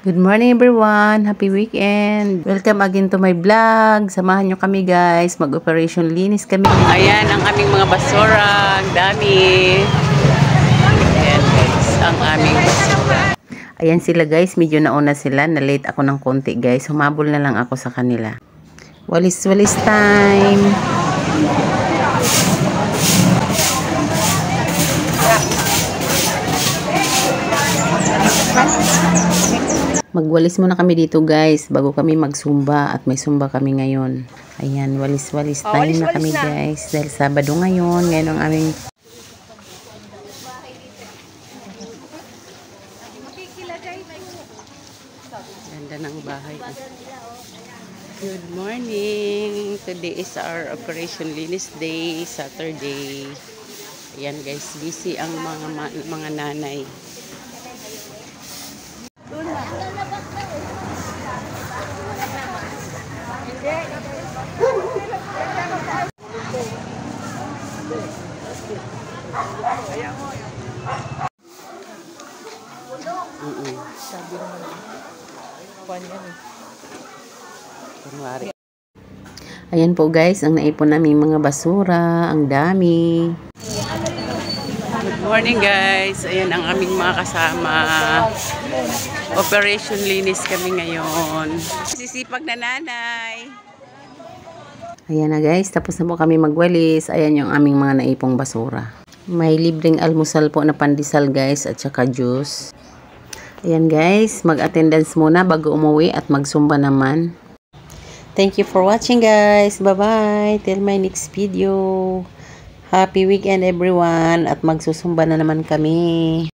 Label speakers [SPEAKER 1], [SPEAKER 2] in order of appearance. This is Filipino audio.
[SPEAKER 1] Good morning everyone! Happy weekend! Welcome again to my vlog. Samahan nyo kami guys. Mag-operation linis kami. Ayan ang aming mga basura. Ang dami. Ayan guys. Ang aming basura. Ayan sila guys. Medyo nauna sila. Na-late ako ng konti guys. Humabol na lang ako sa kanila. Walis-walis time! Magwalis muna kami dito guys bago kami magsumba at may sumba kami ngayon. Ayan, walis-walis time na kami guys dahil Sabado ngayon. Ngayon ang aming ganda ng bahay. Good morning! Today is our Operation Linis Day, Saturday. Ayan guys, busy ang mga nanay.
[SPEAKER 2] Sabi naman
[SPEAKER 1] kunwari. Ayan po guys, ang naipon namin mga basura, ang dami. Good morning guys, ayan ang aming mga kasama. Operation linis kami ngayon. Sisipag na nanay. Ayan na guys, tapos na po kami magwalis. Ayan yung aming mga naipong basura. May libreng almusal po na pandesal guys at saka juice. Ayan guys, mag-attendance muna bago umuwi at magsumba naman. Thank you for watching guys. Bye-bye. Till my next video. Happy weekend everyone at magsusumba na naman kami.